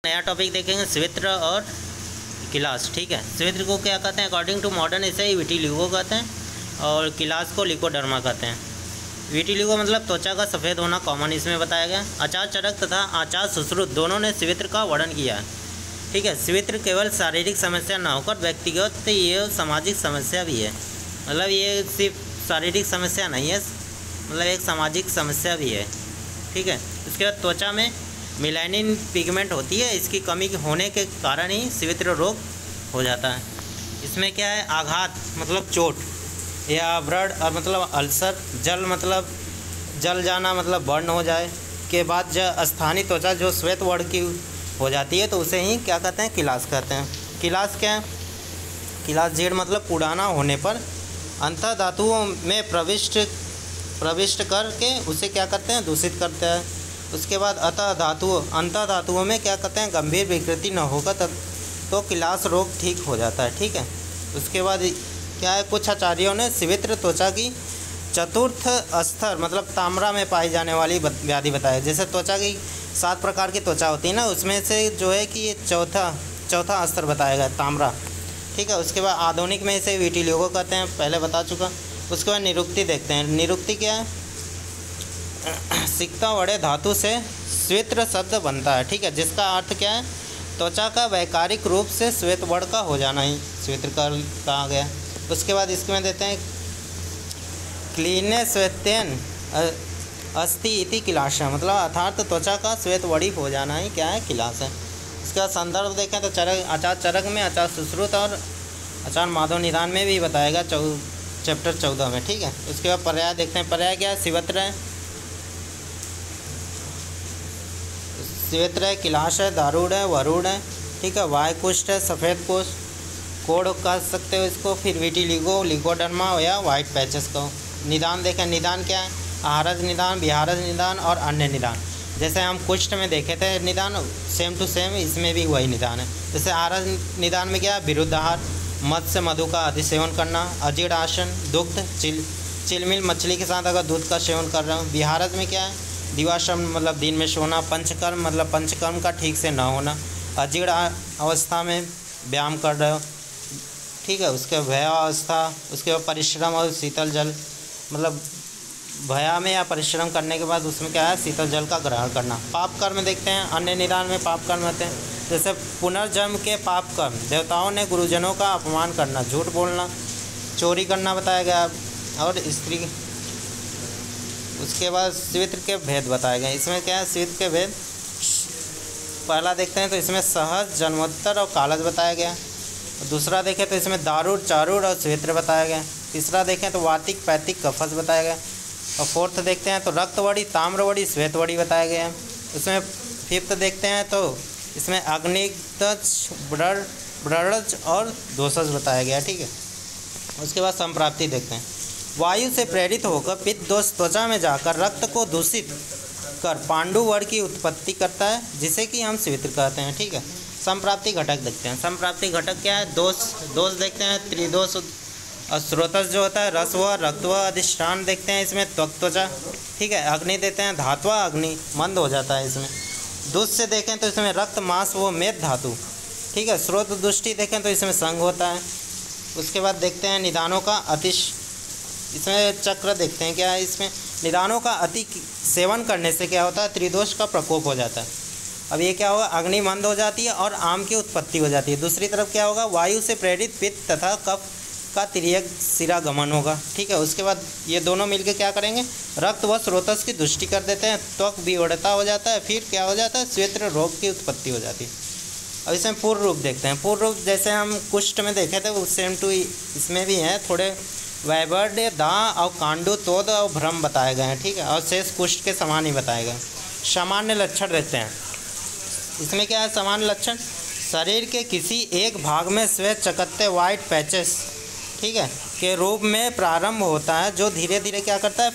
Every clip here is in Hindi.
नया टॉपिक देखेंगे स्वित्र और किलास। ठीक है, स्वित्र को क्या कहते हैं अकॉर्डिंग टू मॉडर्न, इसे विटिलिगो कहते हैं और किलास को लिकोडर्मा कहते हैं। विटिलिगो मतलब त्वचा का सफ़ेद होना कॉमन इसमें बताया गया। आचार चरक तथा आचार सुश्रुत दोनों ने स्वित्र का वर्णन किया है। ठीक है, स्वित्र केवल शारीरिक समस्या न होकर व्यक्तिगत ये सामाजिक समस्या भी है। मतलब ये सिर्फ शारीरिक समस्या नहीं है, मतलब एक सामाजिक समस्या भी है। ठीक है, इसके बाद त्वचा में मेलानिन पिगमेंट होती है, इसकी कमी होने के कारण ही स्वित्र रोग हो जाता है। इसमें क्या है, आघात मतलब चोट या व्रण और मतलब अल्सर, जल मतलब जल जाना मतलब बर्न हो जाए के बाद जो स्थानीय त्वचा जो श्वेत वर्ण की हो जाती है तो उसे ही क्या कहते हैं, किलास कहते हैं। किलास क्या है, किलास जेड मतलब पुराना होने पर अंतः धातुओं में प्रविष्ट करके उसे क्या करते हैं, दूषित करते हैं। उसके बाद अंतः धातुओं में क्या कहते हैं, गंभीर विकृति न होगा तब तो किलास रोग ठीक हो जाता है। ठीक है, उसके बाद क्या है, कुछ आचार्यों ने स्वित्र त्वचा की चतुर्थ स्तर मतलब ताम्रा में पाई जाने वाली व्याधि बताया। जैसे त्वचा की 7 प्रकार की त्वचा होती है ना, उसमें से जो है कि ये चौथा स्तर बताया गया ताम्रा। ठीक है, उसके बाद आधुनिक में इसे विटिलिगो कहते हैं, पहले बता चुका। उसके बाद निरुक्ति देखते हैं। निरुक्ति क्या है, सिक्ता वड़े धातु से स्वित्र शब्द बनता है। ठीक है, जिसका अर्थ क्या है, त्वचा का वैकारिक रूप से श्वेत वर्ण का हो जाना ही स्वित्र कहा गया। उसके बाद इसमें देते हैं क्लीने श्वेतेन अस्ति इति किलास, मतलब अर्थात त्वचा का श्वेत वड़ी हो जाना ही क्या है, किलास है। इसका संदर्भ देखें तो आचार चरक में, आचार सुश्रुत और आचार माधव निदान में भी बताया गया चैप्टर 14 में। ठीक है, उसके बाद पर्याय देखते हैं। पर्याय क्या है, स्वित्र है, स्वित्र है, किलास है, दारूढ़ है, वरूढ़ है। ठीक है, वायकुष्ठ है, सफ़ेद कुष्ठ, कोड कह सकते हो इसको। फिर विटिलिगो, लिकोडर्मा या वाइट पैचेस को। निदान देखें, निदान क्या है, आहारज निदान, विहारज निदान और अन्य निदान। जैसे हम कुष्ठ में देखे थे निदान, सेम टू सेम इसमें भी वही निदान है। जैसे आहारज निदान में क्या है, विरुद्ध आहार, मत्स्य मधु का अधिसेवन करना, अजीर्ण आसन, दुग्ध चिलमिल मछली के साथ अगर दूध का सेवन कर रहे हो। विहारज में क्या है, दिवाश्रम मतलब दिन में सोना, पंचकर्म मतलब पंचकर्म का ठीक से न होना, अजीर्ण अवस्था में व्यायाम कर रहे हो। ठीक है, उसके भयावस्था, उसके बाद परिश्रम और शीतल जल मतलब भया में या परिश्रम करने के बाद उसमें क्या है, शीतल जल का ग्रहण करना। पाप कर्म देखते हैं, अन्य निदान में पाप कर्म होते हैं। जैसे पुनर्जन्म के पाप कर्म, देवताओं ने गुरुजनों का अपमान करना, झूठ बोलना, चोरी करना बताया गया और स्त्री। उसके बाद स्वित्र के भेद बताए गए। इसमें क्या है, स्वित्र के भेद पहला देखते हैं तो इसमें सहज, जन्मोत्तर और कालज बताया गया। दूसरा देखें तो इसमें दारूढ़, चारूढ़ और स्वित्र बताया गया। तीसरा देखें तो वातिक, पैतिक, कफस बताया गया। और फोर्थ देखते हैं तो रक्तवड़ी, ताम्रवड़ी, श्वेतवड़ी बताया गया है। उसमें फिफ्थ देखते हैं तो इसमें अग्निदज, ब्रज और दोषज बताया गया। ठीक है, उसके बाद संप्राप्ति देखते हैं। वायु से प्रेरित होकर पित्त दोष त्वचा में जाकर रक्त को दूषित कर पांडु वर्ण की उत्पत्ति करता है, जिसे कि हम स्वित्र कहते हैं। ठीक है, संप्राप्ति घटक देखते हैं। संप्राप्ति घटक क्या है, दोष देखते हैं, त्रिदोष और स्रोतस जो होता है, रस व रक्त व अधिष्ठान देखते हैं इसमें त्वचा। ठीक है, अग्नि देते हैं, धात्वा अग्नि मंद हो जाता है इसमें। दुष्ट से देखें तो इसमें रक्त, मांस व मेद धातु। ठीक है, स्रोत दृष्टि देखें तो इसमें संग होता है। उसके बाद देखते हैं निदानों का इसमें चक्र देखते हैं क्या है, इसमें निदानों का अति सेवन करने से क्या होता है, त्रिदोष का प्रकोप हो जाता है। अब ये क्या होगा, अग्नि मंद हो जाती है और आम की उत्पत्ति हो जाती है। दूसरी तरफ क्या होगा, वायु से प्रेरित पित्त तथा कफ का तिर्यक सिरागमन होगा। ठीक है, उसके बाद ये दोनों मिलकर क्या करेंगे, रक्त व स्रोतस की दुष्टि कर देते हैं, त्वक विवड़ता हो जाता है, फिर क्या हो जाता है, स्वित्र रोग की उत्पत्ति हो जाती है। अब इसमें पूर्व रूप देखते हैं। पूर्व रूप जैसे हम कुष्ठ में देखे थे वो सेम टू इसमें भी हैं, थोड़े वैबर्ड, दाह और कांडु, तोद और भ्रम बताए गए हैं। ठीक है, और शेष कुष्ठ के समान ही बताए गए। सामान्य लक्षण देखते हैं। इसमें क्या है, सामान्य लक्षण, शरीर के किसी एक भाग में श्वेत चकत्ते वाइट पैचेस, ठीक है, के रूप में प्रारंभ होता है, जो धीरे धीरे क्या करता है,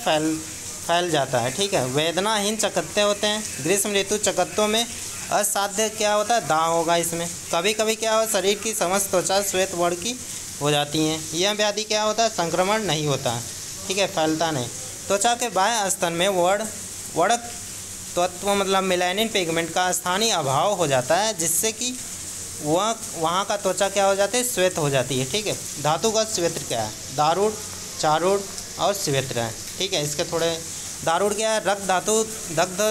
फैल जाता है। ठीक है, वेदनाहीन चकत्ते होते हैं। ग्रीष्म ऋतु चकत्तों में असाध्य क्या होता है, दाह होगा इसमें। कभी कभी क्या होता है, शरीर की समस्त त्वचा श्वेत वर्ण की हो जाती हैं। यह व्याधि क्या होता है, संक्रमण नहीं होता है। ठीक है, फैलता नहीं। त्वचा के बाएं स्तन में वर्ण तत्व मतलब मेलानिन पिगमेंट का स्थानीय अभाव हो जाता है, जिससे कि वहाँ का त्वचा क्या हो जाती है, श्वेत हो जाती है। ठीक है, धातुगत श्वेत क्या है, दारूढ़, चारूढ़ और श्वेत है। ठीक है, इसके थोड़े दारूढ़ क्या है, रक्त धातु, दग्ध,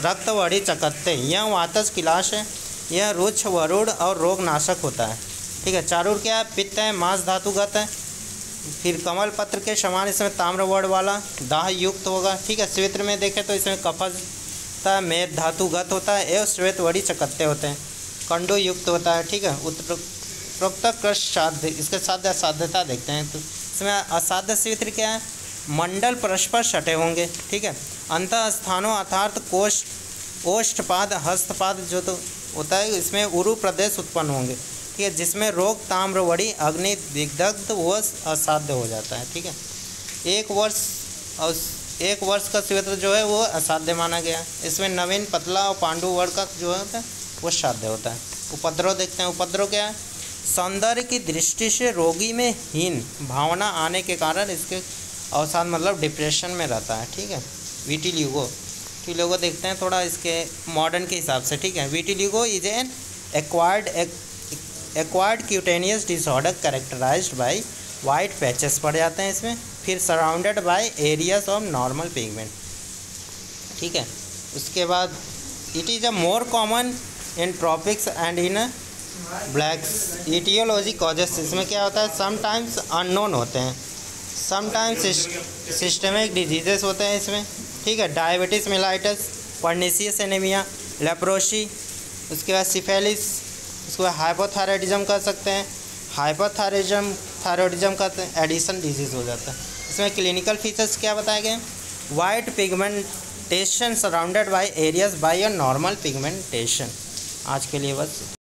रक्तवर्णी चकत्ते, यह वातज किलाश है, यह रुक्ष वरूढ़ और रोगनाशक होता है। ठीक है, चारूढ़ क्या है, पित्त है, मांस धातुगत है। फिर कमल पत्र के समान इसमें ताम्र वर्ण वाला दाह युक्त होगा। ठीक है, श्वेत में देखें तो इसमें कफता मेद धातुगत होता है एवं श्वेत वड़ी चकत्ते होते हैं, कंडो युक्त होता है। ठीक है, उत्तरोक्त कृष्ण साध्य, इसके साध्य असाध्यता देखते हैं तो इसमें असाध्य श्वेत क्या है, मंडल परस्पर सटे होंगे। ठीक है, अंत स्थानों अर्थात कोष्ठ, ओष्ठपाद, हस्तपाद जो तो होता है, इसमें उरु प्रदेश उत्पन्न होंगे। ठीक है, जिसमें रोग ताम्रवड़ी अग्नि दिग्धग्ध वो असाध्य हो जाता है। ठीक है, एक वर्ष का श्वेत जो है वो असाध्य माना गया। इसमें नवीन, पतला और पांडु वर्ग का जो होता है वो साध्य होता है। उपद्रव देखते हैं, उपद्रव क्या है, सौंदर्य की दृष्टि से रोगी में हीन भावना आने के कारण इसके अवसाद मतलब डिप्रेशन में रहता है। ठीक है, विटिलिगो देखते हैं थोड़ा इसके मॉडर्न के हिसाब से। ठीक है, vitiligo is an acquired cutaneous disorder characterised by white patches पड़ जाते हैं इसमें, फिर surrounded by areas of normal pigment. ठीक है, उसके बाद it is a more common in tropics and in blacks. Aetiology causes इसमें क्या होता है, समटाइम्स अननोन होते हैं, समटाइम्स सिस्टमिक डिजीजेस होते हैं इसमें। ठीक है, diabetes mellitus, pernicious anaemia, leprosy, उसके बाद सिफेलिस, उसके बाद हाइपोथायरॉयडिज्म कर सकते हैं, थायरॉयडिज्म का एडिशन डिजीज़ हो जाता है। इसमें क्लिनिकल फीचर्स क्या बताए गए, white pigmentation surrounded by areas by a normal pigmentation. आज के लिए बस।